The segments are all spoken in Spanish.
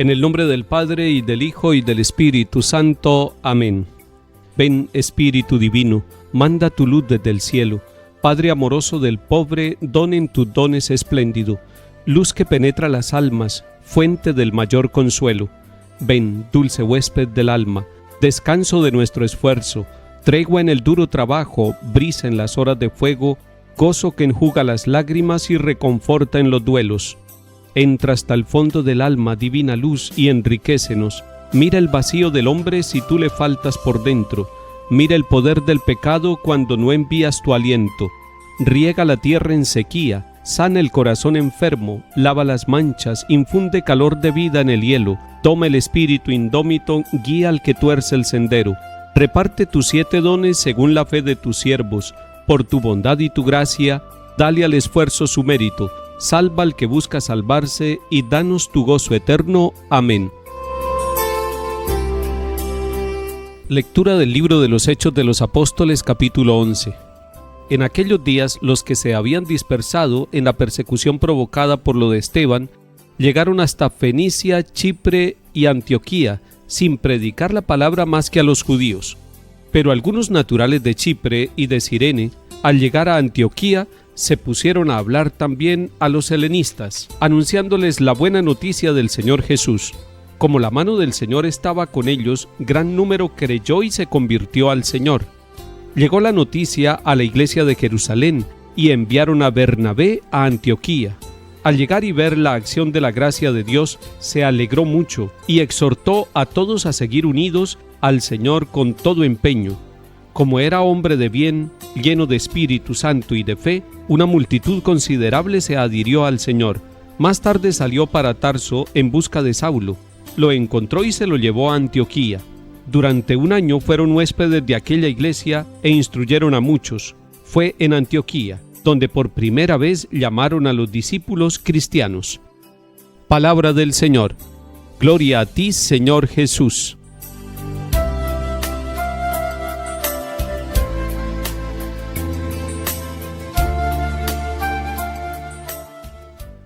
En el nombre del Padre, y del Hijo, y del Espíritu Santo. Amén. Ven, Espíritu Divino, manda tu luz desde el cielo. Padre amoroso del pobre, don en tus dones espléndido. Luz que penetra las almas, fuente del mayor consuelo. Ven, dulce huésped del alma, descanso de nuestro esfuerzo, tregua en el duro trabajo, brisa en las horas de fuego, gozo que enjuga las lágrimas y reconforta en los duelos. Entra hasta el fondo del alma, divina luz, y enriquécenos. Mira el vacío del hombre si tú le faltas por dentro. Mira el poder del pecado cuando no envías tu aliento. Riega la tierra en sequía, sana el corazón enfermo, lava las manchas, infunde calor de vida en el hielo. Toma el espíritu indómito, guía al que tuerce el sendero. Reparte tus 7 dones según la fe de tus siervos. Por tu bondad y tu gracia, dale al esfuerzo su mérito. Salva al que busca salvarse y danos tu gozo eterno. Amén. Lectura del libro de los Hechos de los Apóstoles, capítulo 11. En aquellos días, los que se habían dispersado en la persecución provocada por lo de Esteban, llegaron hasta Fenicia, Chipre y Antioquía, sin predicar la palabra más que a los judíos. Pero algunos naturales de Chipre y de Cirene, al llegar a Antioquía, se pusieron a hablar también a los helenistas, anunciándoles la buena noticia del Señor Jesús. Como la mano del Señor estaba con ellos, gran número creyó y se convirtió al Señor. Llegó la noticia a la iglesia de Jerusalén y enviaron a Bernabé a Antioquía. Al llegar y ver la acción de la gracia de Dios, se alegró mucho y exhortó a todos a seguir unidos al Señor con todo empeño. Como era hombre de bien, lleno de Espíritu Santo y de fe, una multitud considerable se adhirió al Señor. Más tarde salió para Tarso en busca de Saulo. Lo encontró y se lo llevó a Antioquía. Durante 1 año fueron huéspedes de aquella iglesia e instruyeron a muchos. Fue en Antioquía donde por primera vez llamaron a los discípulos cristianos. Palabra del Señor. Gloria a ti, Señor Jesús.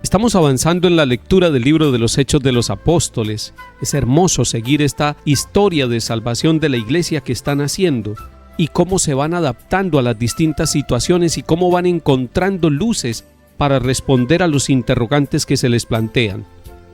Estamos avanzando en la lectura del libro de los Hechos de los Apóstoles. Es hermoso seguir esta historia de salvación de la iglesia que están haciendo y cómo se van adaptando a las distintas situaciones y cómo van encontrando luces para responder a los interrogantes que se les plantean.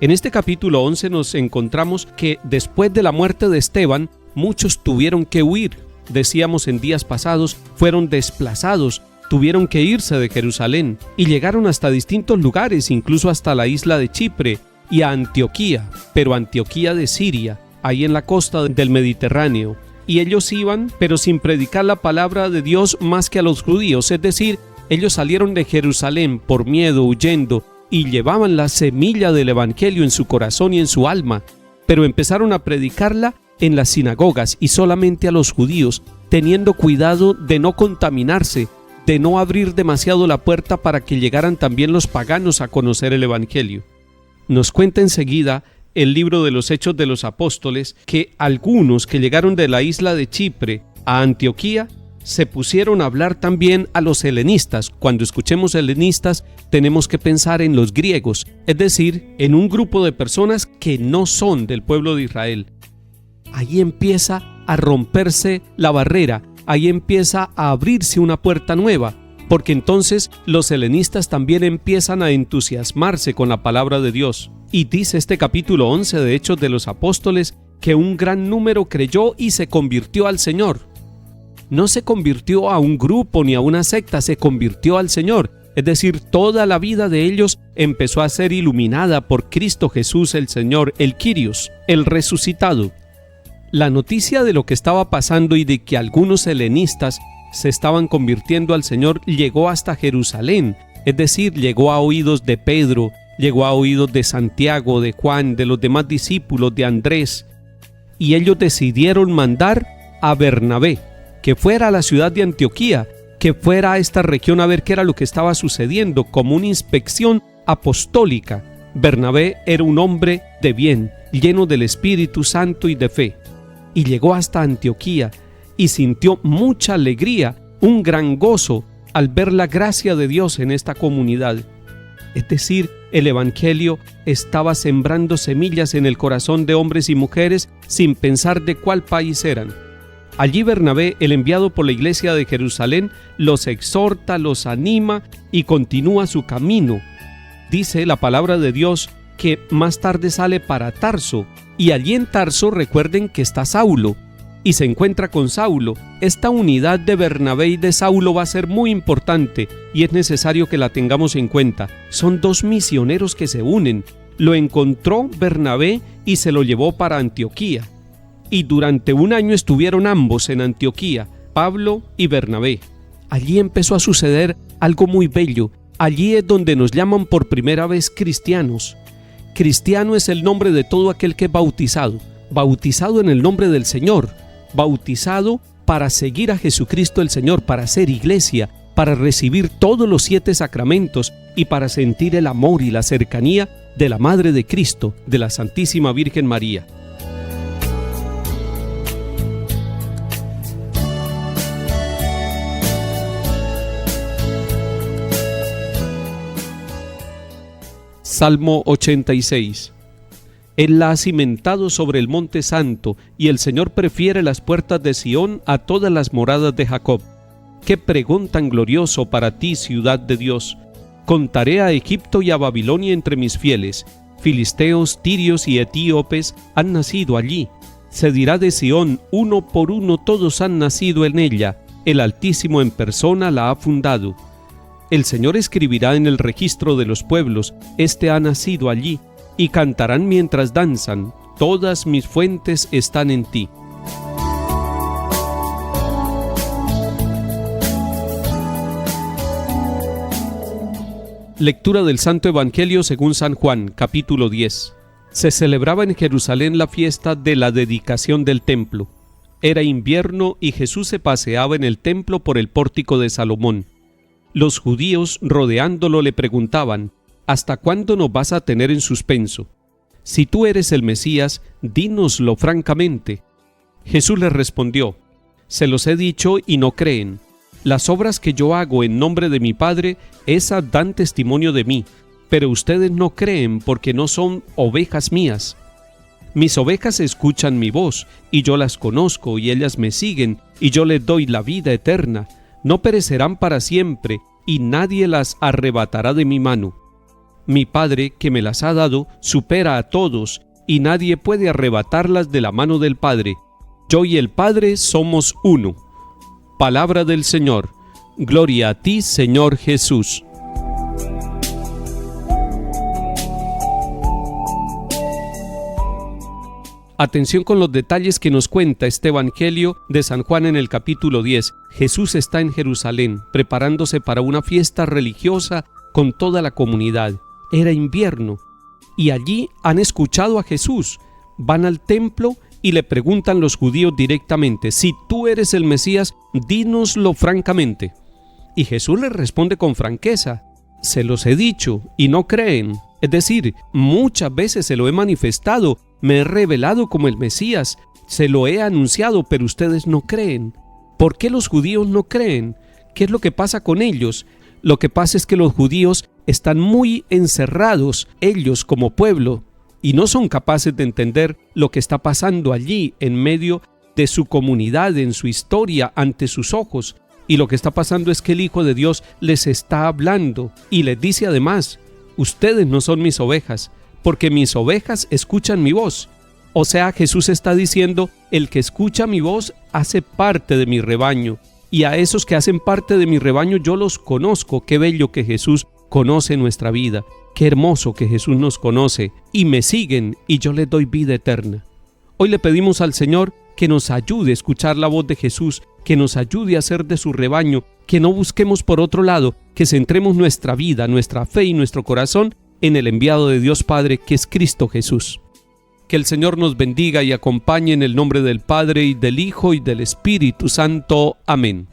En este capítulo 11 nos encontramos que después de la muerte de Esteban, muchos tuvieron que huir. Decíamos en días pasados, fueron desplazados. Tuvieron que irse de Jerusalén y llegaron hasta distintos lugares, incluso hasta la isla de Chipre y a Antioquía, pero Antioquía de Siria, ahí en la costa del Mediterráneo. Y ellos iban, pero sin predicar la palabra de Dios más que a los judíos, es decir, ellos salieron de Jerusalén por miedo, huyendo, y llevaban la semilla del evangelio en su corazón y en su alma, pero empezaron a predicarla en las sinagogas y solamente a los judíos, teniendo cuidado de no contaminarse, de no abrir demasiado la puerta para que llegaran también los paganos a conocer el evangelio. Nos cuenta enseguida el libro de los Hechos de los Apóstoles que algunos que llegaron de la isla de Chipre a Antioquía se pusieron a hablar también a los helenistas. Cuando escuchemos helenistas tenemos que pensar en los griegos, es decir, en un grupo de personas que no son del pueblo de Israel. Ahí empieza a romperse la barrera. Ahí empieza a abrirse una puerta nueva, porque entonces los helenistas también empiezan a entusiasmarse con la palabra de Dios. Y dice este capítulo 11 de Hechos de los Apóstoles que un gran número creyó y se convirtió al Señor. No se convirtió a un grupo ni a una secta, se convirtió al Señor. Es decir, toda la vida de ellos empezó a ser iluminada por Cristo Jesús el Señor, el Kyrios, el resucitado. La noticia de lo que estaba pasando y de que algunos helenistas se estaban convirtiendo al Señor llegó hasta Jerusalén, es decir, llegó a oídos de Pedro, llegó a oídos de Santiago, de Juan, de los demás discípulos, de Andrés, y ellos decidieron mandar a Bernabé, que fuera a la ciudad de Antioquía, que fuera a esta región a ver qué era lo que estaba sucediendo, como una inspección apostólica. Bernabé era un hombre de bien, lleno del Espíritu Santo y de fe. Y llegó hasta Antioquía y sintió mucha alegría, un gran gozo al ver la gracia de Dios en esta comunidad. Es decir, El Evangelio estaba sembrando semillas en el corazón de hombres y mujeres sin pensar de cuál país eran. Allí Bernabé, el enviado por la iglesia de Jerusalén, los exhorta, los anima y continúa su camino. Dice la palabra de Dios que más tarde sale para Tarso, y allí en Tarso recuerden que está Saulo, y se encuentra con Saulo. Esta unidad de Bernabé y de Saulo va a ser muy importante y es necesario que la tengamos en cuenta. Son dos misioneros que se unen. Lo encontró Bernabé y se lo llevó para Antioquía. Y durante un año estuvieron ambos en Antioquía, Pablo y Bernabé. Allí empezó a suceder algo muy bello. Allí es donde nos llaman por primera vez cristianos. Cristiano es el nombre de todo aquel que es bautizado. Bautizado en el nombre del Señor. Bautizado para seguir a Jesucristo el Señor, para ser iglesia, para recibir todos los 7 sacramentos y para sentir el amor y la cercanía de la Madre de Cristo, de la Santísima Virgen María. Salmo 86. Él la ha cimentado sobre el monte santo, y el Señor prefiere las puertas de Sión a todas las moradas de Jacob. ¡Qué pregón tan glorioso para ti, ciudad de Dios! Contaré a Egipto y a Babilonia entre mis fieles. Filisteos, tirios y etíopes han nacido allí. Se dirá de Sión, uno por uno todos han nacido en ella. El Altísimo en persona la ha fundado. El Señor escribirá en el registro de los pueblos, este ha nacido allí. Y cantarán mientras danzan, todas mis fuentes están en ti. Lectura del Santo Evangelio según San Juan, capítulo 10. Se celebraba en Jerusalén la fiesta de la dedicación del templo. Era invierno y Jesús se paseaba en el templo por el pórtico de Salomón. Los judíos, rodeándolo, le preguntaban: ¿hasta cuándo nos vas a tener en suspenso? Si tú eres el Mesías, dínoslo francamente. Jesús les respondió: se los he dicho y no creen. Las obras que yo hago en nombre de mi Padre, esas dan testimonio de mí, pero ustedes no creen porque no son ovejas mías. Mis ovejas escuchan mi voz, y yo las conozco, y ellas me siguen, y yo les doy la vida eterna. No perecerán para siempre, y nadie las arrebatará de mi mano. Mi Padre, que me las ha dado, supera a todos, y nadie puede arrebatarlas de la mano del Padre. Yo y el Padre somos uno. Palabra del Señor. Gloria a ti, Señor Jesús. Atención con los detalles que nos cuenta este Evangelio de San Juan en el capítulo 10. Jesús está en Jerusalén, preparándose para una fiesta religiosa con toda la comunidad. Era invierno, y allí han escuchado a Jesús. Van al templo y le preguntan los judíos directamente: si tú eres el Mesías, dínoslo francamente. Y Jesús les responde con franqueza: se los he dicho y no creen. Es decir, muchas veces se lo he manifestado, me he revelado como el Mesías, se lo he anunciado, pero ustedes no creen. ¿Por qué los judíos no creen? ¿Qué es lo que pasa con ellos? Lo que pasa es que los judíos están muy encerrados, ellos como pueblo, y no son capaces de entender lo que está pasando allí en medio de su comunidad, en su historia, ante sus ojos. Y lo que está pasando es que el Hijo de Dios les está hablando y les dice además: ustedes no son mis ovejas, porque mis ovejas escuchan mi voz. O sea, Jesús está diciendo: el que escucha mi voz hace parte de mi rebaño, y a esos que hacen parte de mi rebaño yo los conozco. Qué bello que Jesús conoce nuestra vida, qué hermoso que Jesús nos conoce, y me siguen y yo les doy vida eterna. Hoy le pedimos al Señor que nos ayude a escuchar la voz de Jesús, que nos ayude a ser de su rebaño, que no busquemos por otro lado, que centremos nuestra vida, nuestra fe y nuestro corazón en el enviado de Dios Padre, que es Cristo Jesús. Que el Señor nos bendiga y acompañe en el nombre del Padre, y del Hijo, y del Espíritu Santo. Amén.